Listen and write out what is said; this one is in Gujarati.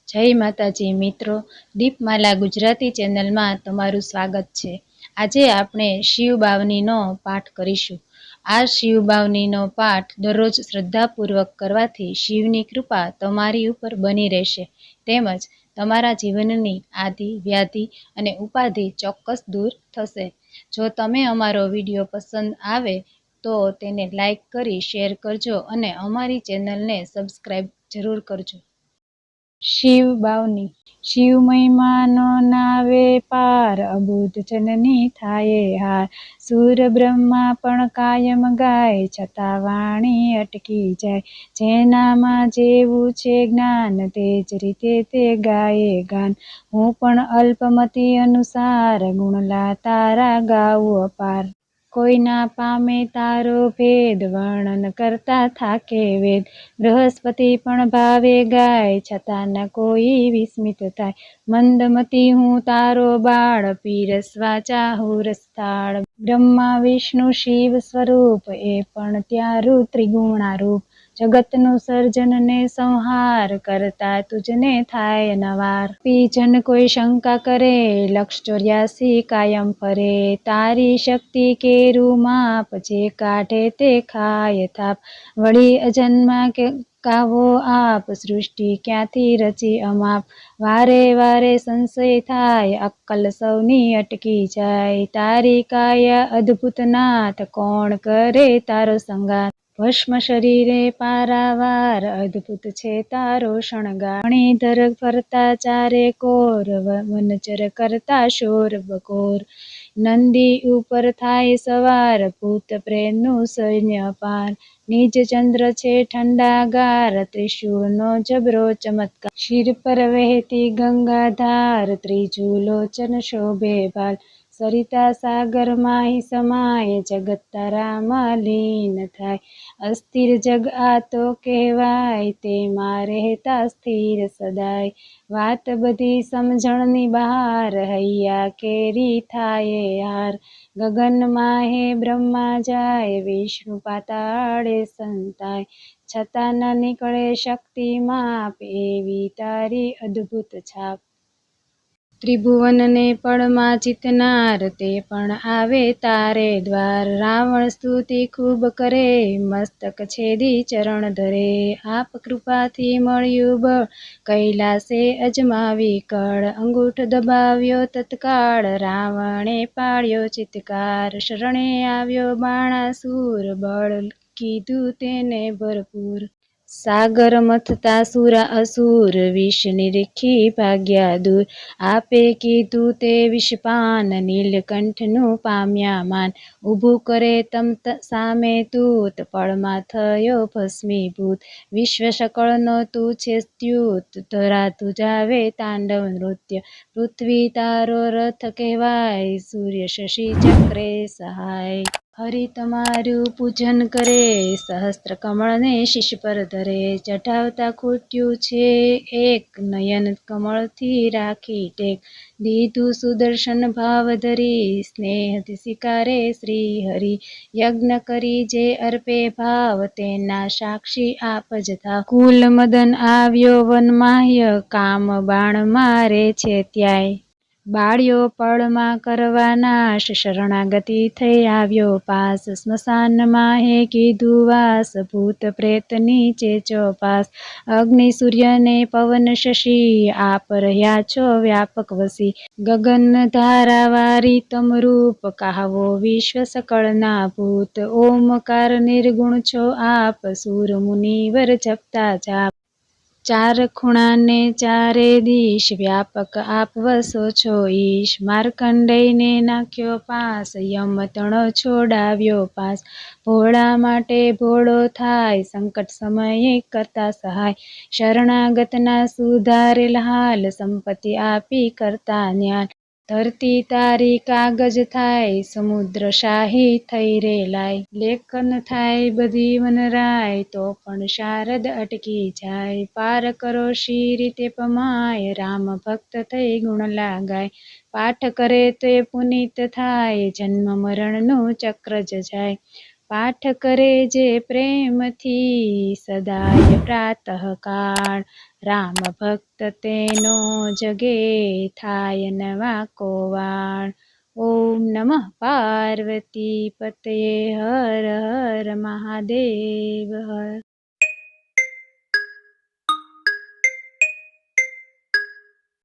જય માતાજી મિત્રો, દીપમાલા ગુજરાતી ચેનલમાં તમારું સ્વાગત છે। આજે આપણે શિવ બાવનીનો પાઠ કરીશું। આ શિવ બાવનીનો પાઠ દરરોજ શ્રદ્ધાપૂર્વક કરવાથી શિવની કૃપા તમારી ઉપર બની રહેશે, તેમજ તમારા જીવનની આદિ વ્યાધિ અને ઉપાધિ ચોક્કસ દૂર થશે। જો તમે અમારો વિડીયો પસંદ આવે તો તેને લાઈક કરી શેર કરજો અને અમારી ચેનલને સબસ્ક્રાઈબ જરૂર કરજો। શિવ બાવની। શિવ મહિમાનો નાવે પાર, અબુધ જનની થાય હાર। સુર બ્રહ્મા પણ કાયમ ગાય, છતાં વાણી અટકી જાય। જેનામાં જેવું છે જ્ઞાન, તે જ રીતે તે ગાયે ગાન। હું પણ અલ્પમતી અનુસાર, ગુણલા તારા ગાઉં અપાર। કોઈ ના પામે તારો ભેદ, વર્ણન કરતા થાકે વેદ। બૃહસ્પતિ પણ ભાવે ગાય, છતાં ન કોઈ વિસ્મિત થાય। મંદમતી હું તારો બાળ, પીરસવા ચાહું રસથાળ। બ્રહ્મા વિષ્ણુ શિવ સ્વરૂપ, એ પણ ત્યારું ત્રિગુણારૂપ। જગતનું સર્જન ને સંહાર, કરતા તુજને થાય નવાર। પીજન કોઈ શંકા કરે, લક્ષ 84 કાયમ ફરે। તારી શક્તિ કેરું માપ, જે કાઢે તે ખાય થાપ। વળી અજન્મા કાવો આપ, સૃષ્ટિ ક્યાંથી રચી અમાપ। વારે વારે સંશય થાય, અક્કલ સૌની અટકી જાય। તારી કાયા અદ્ભુત નાથ, કોણ કરે તારો સંગાર। ભસ્મ શરીરે પારાવાર, અદ્ભુત છે તારો શણગાર। મણિધર ફરતા ચારે કોર, વનચર કરતા શોર બકોર। નંદી ઉપર થાય સવાર, ભૂત પ્રેતનું સૈન્ય અપાર। નિજ ચંદ્ર છે ઠંડાગાર, ત્રિશૂળનો જબરો ચમત્કાર। શિર પર વહેતી ગંગાધાર, ત્રીજું લોચન શોભે ભાલ। સરિતા સાગર માહી સમાય, જગત તારામાં લીન થાય। અસ્થિર જગ આ તો કહેવાય, તેમાં રહેતા સ્થિર સદાય। વાત બધી સમજણની બહાર, હૈયા કેરી થાય હાર। ગગન માહે બ્રહ્મા જાય, વિષ્ણુ પાતાળે સંતાય। છતાં ન નીકળે શક્તિ માપ, એવી તારી અદ્ભુત છાપ। ત્રિભુવનને પળમાં જીતનાર, તે પણ આવે તારે દ્વાર। રાવણ સ્તુતિ ખૂબ કરે, મસ્તક છેદી ચરણ ધરે। આપ કૃપાથી મળ્યું બળ, કૈલાસે અજમાવી કળ। અંગૂઠ દબાવ્યો તત્કાળ, રાવણે પાડ્યો ચિત્કાર। શરણે આવ્યો બાણાસુર, બળ કીધું તેને ભરપૂર। સાગર મથતા સુરા અસુર, વિષ નિરખી ભાગ્યા દૂર। આપે કીધું તે વિષપાન, નીલકંઠનું પામ્યા માન। ઊભું કરે તમ સામે તૂત, પળમાં થયો ભસ્મીભૂત। વિશ્વ સકળનો તું છે સ્ત્યુત, ધરા ધ્રુજાવે તાંડવ નૃત્ય। પૃથ્વી તારો રથ કહેવાય, સૂર્ય શશી ચક્રે સહાય। હરિ તમારું પૂજન કરે, સહસ્ત્ર કમળને શીશ પર ધરે। ચઢાવતા ખૂટ્યું છે એક, નયન કમળથી રાખી ટેક। દીધું સુદર્શન ભાવ ધરી, સ્નેહથી સ્વીકારે શ્રી હરિ। યજ્ઞ કરી જે અર્પે ભાવ, તેના સાક્ષી આપ જ થાવ। કુલ મદન આવ્યો વનમાહ્ય, કામ બાણ મારે છે ત્યાંય। બાળ્યો પળમાં કરવા નાશ, શરણાગતિ થઈ આવ્યો પાસ। સ્મશાન માહે કીધું વાસ, ભૂત પ્રેત નીચે ચોપાસ। અગ્નિ સૂર્ય ને પવન શશી, આપ રહ્યા છો વ્યાપક વસી। ગગન ધારાવારી તમ રૂપ, કહાવો વિશ્વ સકળના ભૂત। ઓમકાર નિર્ગુણ છો આપ, સુર મુનિવર જપતા જાપ। ચાર ખૂણાને ચારે દિશ, વ્યાપક આપ વસો છો ઈશ। માર્કંડેયને નાખ્યો પાસ, યમ તણો છોડાવ્યો પાસ। ભોળા માટે ભોળો થાય, સંકટ સમયે કરતા સહાય। શરણાગતના સુધારેલ હાલ, સંપત્તિ આપી કરતા ન્યાલ। ધરતી તારી કાગજ થાય, સમુદ્ર શાહી થઈ રે લાય। લેખન થાય બધી વનરાય, તો પણ શારદ અટકી જાય। પાર કરો શી રીતે પમાય, રામ ભક્ત થઈ ગુણલા ગાય। પાઠ કરે તે પુનિત થાય, જન્મ મરણનું ચક્ર જ જાય। પાઠ કરે જે પ્રેમથી, સદાય પ્રાતઃ કાળ। રામ ભક્ત તેનો જગે થાય નવા કોવાણ. ઓમ નમઃ પાર્વતી પતયે હર હર મહાદેવ હર.